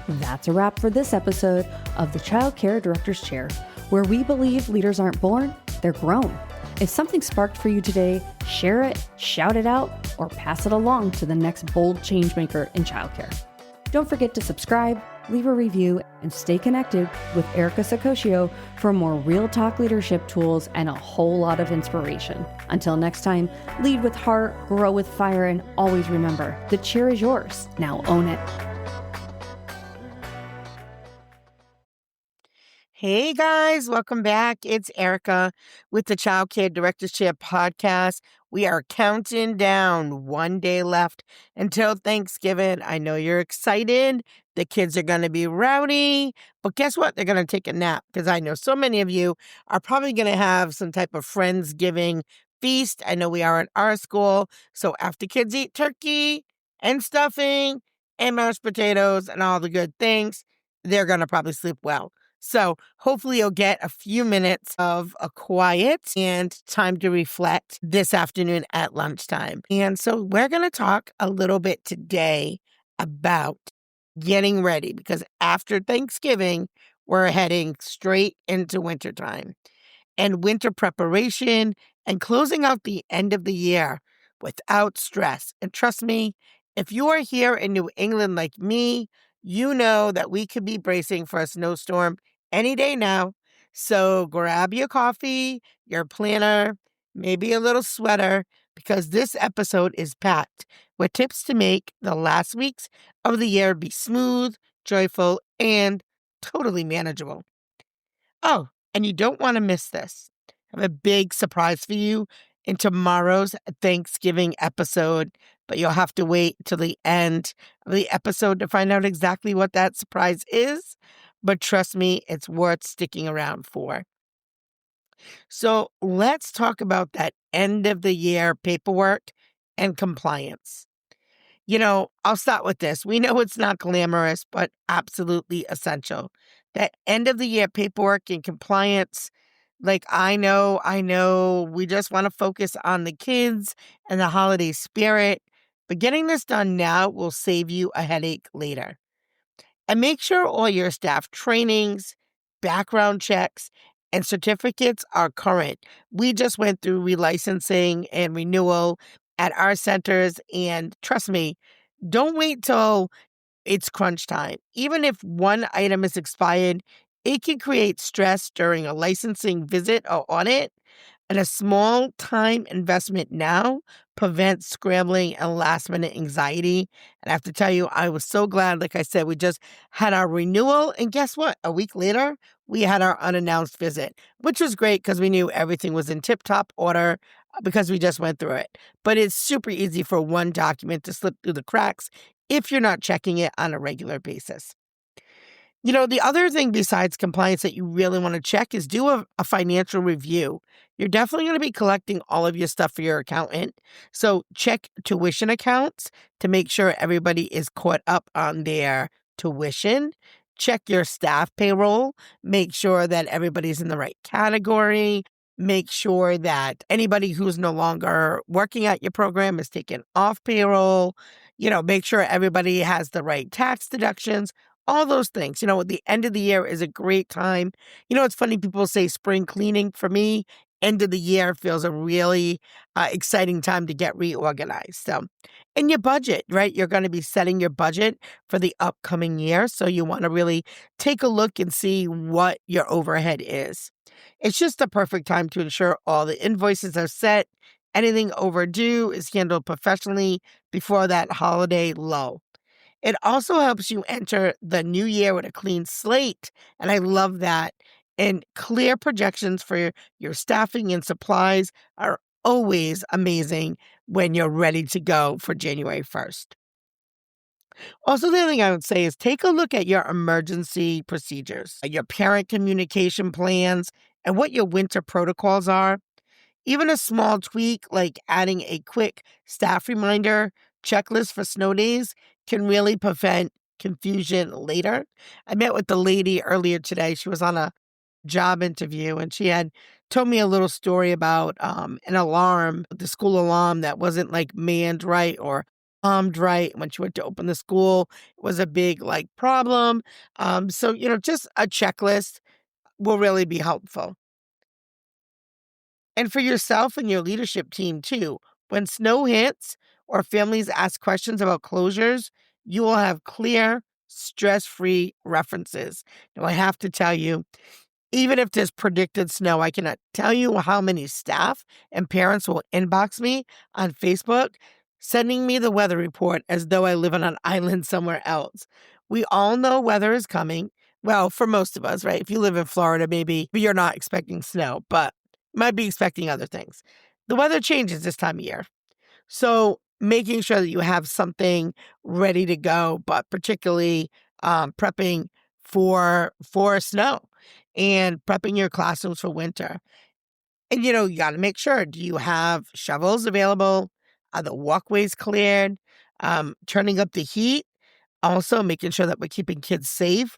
That's a wrap for this episode of the Childcare Directors Chair, where we believe leaders aren't born, they're grown. If something sparked for you today, share it, shout it out, or pass it along to the next bold changemaker in childcare. Don't forget to subscribe, leave a review, and stay connected with Erica Saccoccio for more real talk leadership tools and a whole lot of inspiration. Until next time, lead with heart, grow with fire, and always remember, the chair is yours. Now own it. Hey guys, welcome back. It's Erica with the Childcare Directors Chair podcast. We are counting down 1 day left until Thanksgiving. I know you're excited. The kids are going to be rowdy, but guess what? They're going to take a nap because I know so many of you are probably going to have some type of Friendsgiving feast. I know we are at our school. So after kids eat turkey and stuffing and mashed potatoes and all the good things, they're going to probably sleep well. So hopefully you'll get a few minutes of a quiet and time to reflect this afternoon at lunchtime. And so we're going to talk a little bit today about getting ready because after Thanksgiving, we're heading straight into wintertime and winter preparation and closing out the end of the year without stress. And trust me, if you are here in New England like me, you know that we could be bracing for a snowstorm any day now. So grab your coffee, your planner, maybe a little sweater, because this episode is packed with tips to make the last weeks of the year be smooth, joyful, and totally manageable. Oh, and you don't want to miss this. I have a big surprise for you in tomorrow's Thanksgiving episode, but you'll have to wait till the end of the episode to find out exactly what that surprise is. But trust me, it's worth sticking around for. So let's talk about that end of the year paperwork and compliance. You know, I'll start with this. We know it's not glamorous, but absolutely essential. That end of the year paperwork and compliance, like I know we just want to focus on the kids and the holiday spirit, but getting this done now will save you a headache later. And make sure all your staff trainings, background checks, and certificates are current. We just went through relicensing and renewal at our centers, and trust me, don't wait till it's crunch time. Even if one item is expired, it can create stress during a licensing visit or audit. And a small time investment now prevents scrambling and last minute anxiety. And I have to tell you, I was so glad, like I said, we just had our renewal. And guess what? A week later, we had our unannounced visit, which was great because we knew everything was in tip-top order because we just went through it. But it's super easy for one document to slip through the cracks if you're not checking it on a regular basis. You know, the other thing besides compliance that you really want to check is do a financial review. You're definitely going to be collecting all of your stuff for your accountant. So check tuition accounts to make sure everybody is caught up on their tuition. Check your staff payroll. Make sure that everybody's in the right category. Make sure that anybody who's no longer working at your program is taken off payroll. You know, make sure everybody has the right tax deductions. All those things. You know, the end of the year is a great time. You know, it's funny, people say spring cleaning. For me, end of the year feels a really exciting time to get reorganized. So, and your budget, right? You're going to be setting your budget for the upcoming year. So you want to really take a look and see what your overhead is. It's just the perfect time to ensure all the invoices are set. Anything overdue is handled professionally before that holiday lull. It also helps you enter the new year with a clean slate. And I love that. And clear projections for your staffing and supplies are always amazing when you're ready to go for January 1st. Also, the other thing I would say is take a look at your emergency procedures, your parent communication plans, and what your winter protocols are. Even a small tweak like adding a quick staff reminder checklist for snow days can really prevent confusion later. I met with the lady earlier today. She was on a job interview and she had told me a little story about an alarm, the school alarm that wasn't like manned right or right when she went to open the school. It was a big problem. So just a checklist will really be helpful. And for yourself and your leadership team too, when snow hits or families ask questions about closures, you will have clear, stress-free references. Now I have to tell you, even if there's predicted snow, I cannot tell you how many staff and parents will inbox me on Facebook, sending me the weather report as though I live on an island somewhere else. We all know weather is coming. Well, for most of us, right? If you live in Florida, maybe you're not expecting snow, but might be expecting other things. The weather changes this time of year. So making sure that you have something ready to go, but particularly prepping for snow and prepping your classrooms for winter. And you got to make sure, do you have shovels available? Are the walkways cleared? Turning up the heat, also making sure that we're keeping kids safe,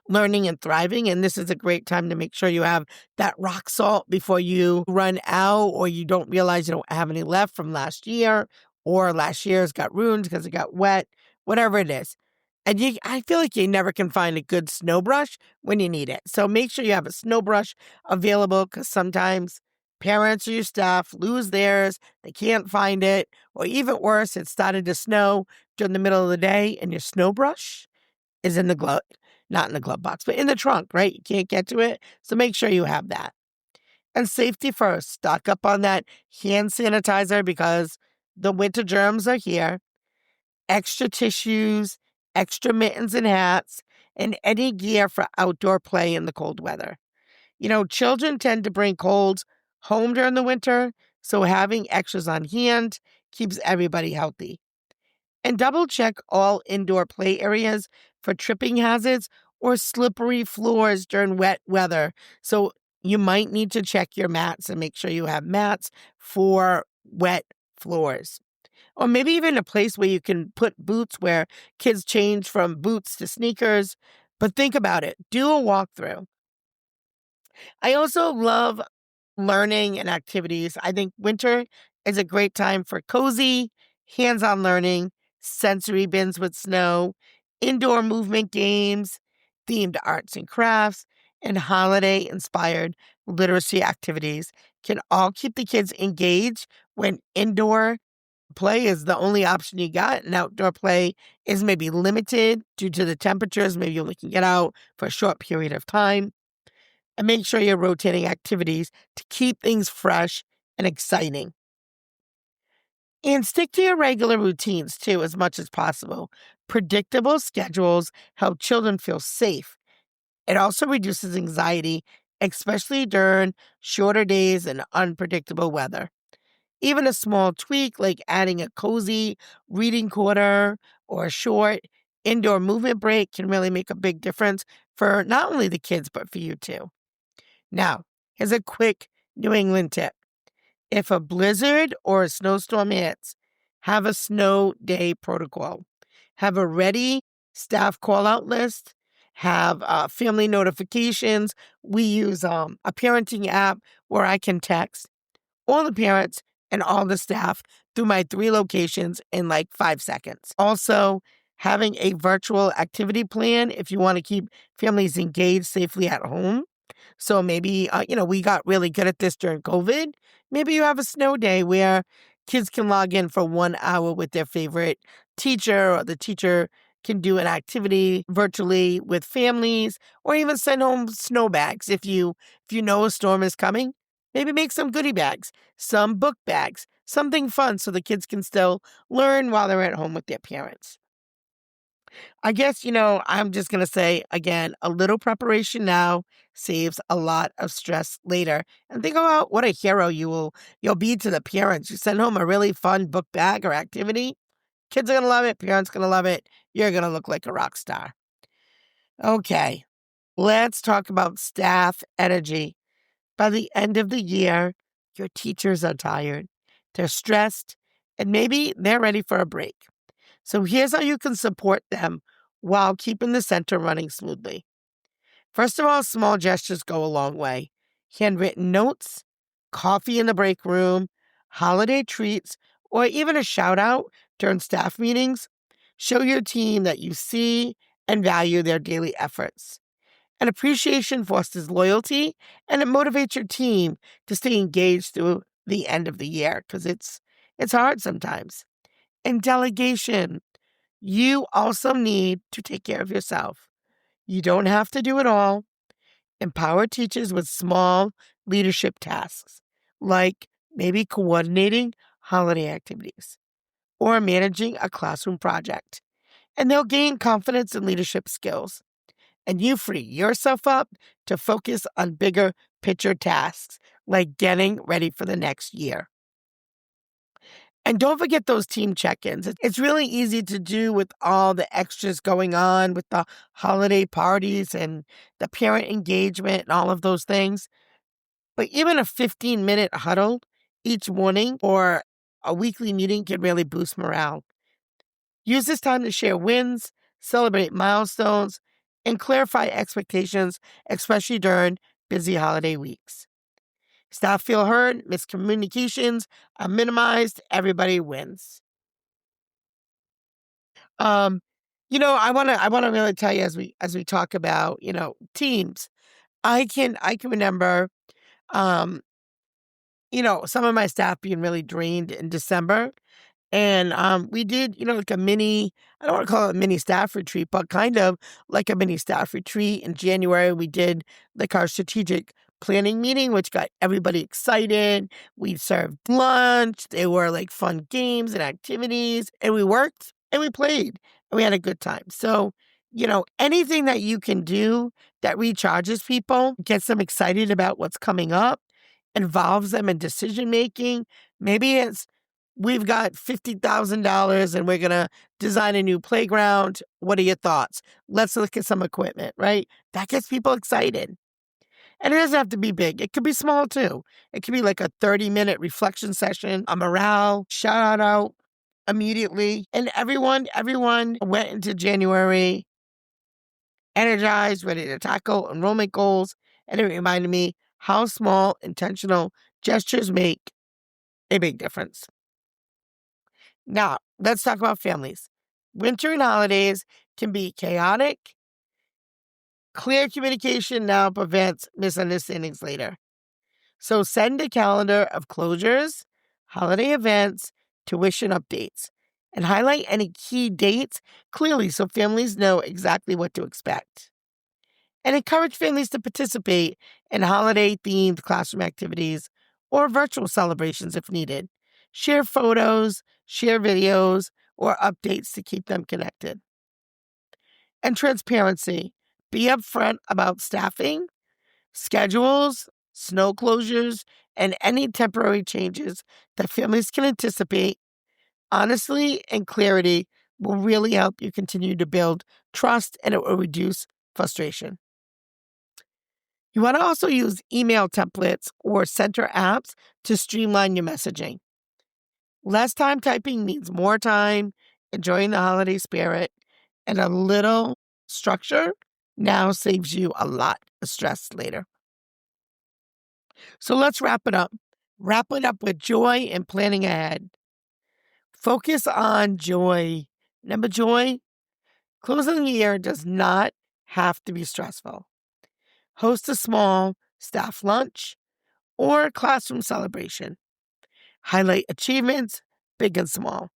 learning and thriving. And this is a great time to make sure you have that rock salt before you run out or you don't realize you don't have any left from last year, or last year's got ruined because it got wet, whatever it is. And I feel like you never can find a good snow brush when you need it. So make sure you have a snow brush available, because sometimes parents or your staff lose theirs, they can't find it, or even worse, it started to snow during the middle of the day and your snow brush is in the glove, not in the glove box, but in the trunk, right? You can't get to it. So make sure you have that. And safety first, stock up on that hand sanitizer because the winter germs are here. Extra tissues, extra mittens and hats, and any gear for outdoor play in the cold weather. Children tend to bring colds home during the winter, so having extras on hand keeps everybody healthy. And double check all indoor play areas for tripping hazards or slippery floors during wet weather. So you might need to check your mats and make sure you have mats for wet floors. Or maybe even a place where you can put boots where kids change from boots to sneakers. But think about it. Do a walkthrough. I also love learning and activities. I think winter is a great time for cozy, hands-on learning, sensory bins with snow, indoor movement games, themed arts and crafts, and holiday-inspired literacy activities can all keep the kids engaged when indoor play is the only option you got, and outdoor play is maybe limited due to the temperatures. Maybe you only can get out for a short period of time. And make sure you're rotating activities to keep things fresh and exciting. And stick to your regular routines too, as much as possible. Predictable schedules help children feel safe. It also reduces anxiety, especially during shorter days and unpredictable weather. Even a small tweak like adding a cozy reading corner or a short indoor movement break can really make a big difference for not only the kids, but for you too. Now, here's a quick New England tip. If a blizzard or a snowstorm hits, have a snow day protocol. Have a ready staff call-out list. Have family notifications. We use a parenting app where I can text all the parents and all the staff through my 3 locations in 5 seconds. Also, having a virtual activity plan if you want to keep families engaged safely at home. So maybe, we got really good at this during COVID. Maybe you have a snow day where kids can log in for 1 hour with their favorite teacher, or the teacher can do an activity virtually with families, or even send home snow bags. If you know a storm is coming, maybe make some goodie bags, some book bags, something fun so the kids can still learn while they're at home with their parents. I guess, I'm just going to say again, a little preparation now saves a lot of stress later. And think about what a hero you'll be to the parents. You send home a really fun book bag or activity. Kids are going to love it. Parents going to love it. You're going to look like a rock star. Okay, let's talk about staff energy. By the end of the year, your teachers are tired. They're stressed, and maybe they're ready for a break. So here's how you can support them while keeping the center running smoothly. First of all, small gestures go a long way. Handwritten notes, coffee in the break room, holiday treats, or even a shout out during staff meetings. Show your team that you see and value their daily efforts. And appreciation fosters loyalty, and it motivates your team to stay engaged through the end of the year because it's hard sometimes. And delegation, you also need to take care of yourself. You don't have to do it all. Empower teachers with small leadership tasks, like maybe coordinating holiday activities or managing a classroom project. And they'll gain confidence and leadership skills. And you free yourself up to focus on bigger picture tasks, like getting ready for the next year. And don't forget those team check-ins. It's really easy to do with all the extras going on with the holiday parties and the parent engagement and all of those things. But even a 15-minute huddle each morning or a weekly meeting can really boost morale. Use this time to share wins, celebrate milestones, and clarify expectations, especially during busy holiday weeks. Staff feel heard, miscommunications are minimized, everybody wins. I wanna really tell you as we talk about, teams. I can remember some of my staff being really drained in December. And we did, like a mini, I don't want to call it a mini staff retreat, but kind of like a mini staff retreat. In January, we did like our strategic planning meeting, which got everybody excited. We served lunch. There were like fun games and activities, and we worked and we played and we had a good time. So, anything that you can do that recharges people, gets them excited about what's coming up, involves them in decision making. Maybe it's we've got $50,000 and we're going to design a new playground. What are your thoughts? Let's look at some equipment, right? That gets people excited. And it doesn't have to be big. It could be small too. It could be like a 30-minute reflection session, a morale shout out immediately. And everyone went into January energized, ready to tackle enrollment goals. And it reminded me how small intentional gestures make a big difference. Now, let's talk about families. Winter and holidays can be chaotic. Clear communication now prevents misunderstandings later. So send a calendar of closures, holiday events, tuition updates, and highlight any key dates clearly so families know exactly what to expect. And encourage families to participate in holiday-themed classroom activities or virtual celebrations if needed. Share photos, share videos, or updates to keep them connected. And transparency. Be upfront about staffing, schedules, snow closures, and any temporary changes that families can anticipate. Honestly and clarity will really help you continue to build trust, and it will reduce frustration. You want to also use email templates or center apps to streamline your messaging. Less time typing means more time enjoying the holiday spirit, and a little structure now saves you a lot of stress later. So let's wrap it up. Wrap it up with joy and planning ahead. Focus on joy. Remember, joy? Closing the year does not have to be stressful. Host a small staff lunch or classroom celebration. Highlight achievements, big and small.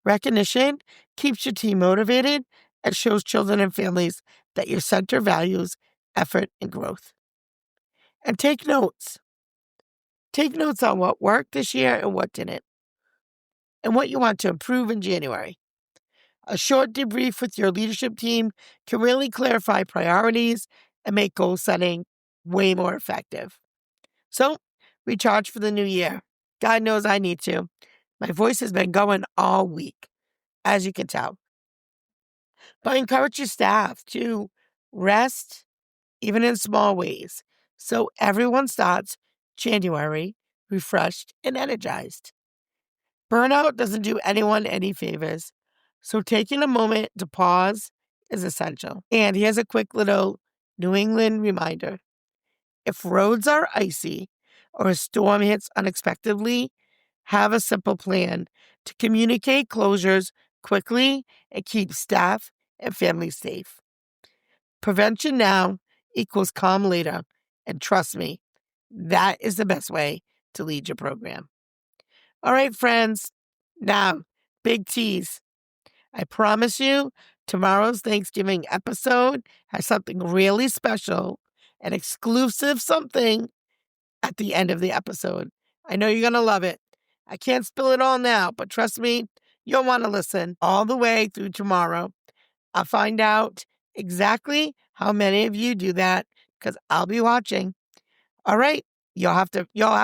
Recognition keeps your team motivated and shows children and families that your center values effort and growth. And take notes. Take notes on what worked this year and what didn't, and what you want to improve in January. A short debrief with your leadership team can really clarify priorities and make goal setting way more effective. So, recharge for the new year. God knows I need to. My voice has been going all week, as you can tell. But encourage your staff to rest, even in small ways, so everyone starts January refreshed and energized. Burnout doesn't do anyone any favors, so taking a moment to pause is essential. And here's a quick little New England reminder. If roads are icy or a storm hits unexpectedly, have a simple plan to communicate closures quickly and keep staff and families safe. Prevention now equals calm later, and trust me, that is the best way to lead your program. All right, friends, now, big tease. I promise you, tomorrow's Thanksgiving episode has something really special, an exclusive something at the end of the episode. I know you're going to love it. I can't spill it all now, but trust me, you'll want to listen all the way through tomorrow. I'll find out exactly how many of you do that because I'll be watching. All right, y'all have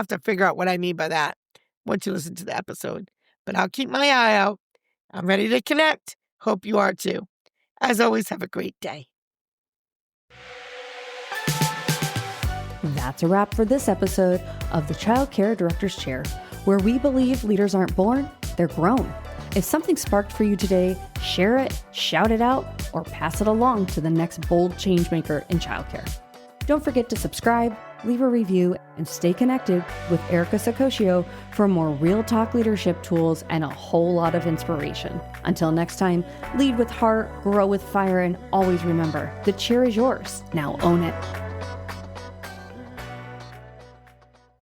to figure out what I mean by that once you listen to the episode. But I'll keep my eye out. I'm ready to connect. Hope you are too. As always, have a great day. That's a wrap for this episode of the Childcare Directors Chair, where we believe leaders aren't born, they're grown. If something sparked for you today, share it, shout it out, or pass it along to the next bold changemaker in childcare. Don't forget to subscribe, leave a review, and stay connected with Erica Saccoccio for more real talk leadership tools and a whole lot of inspiration. Until next time, lead with heart, grow with fire, and always remember, the chair is yours. Now own it.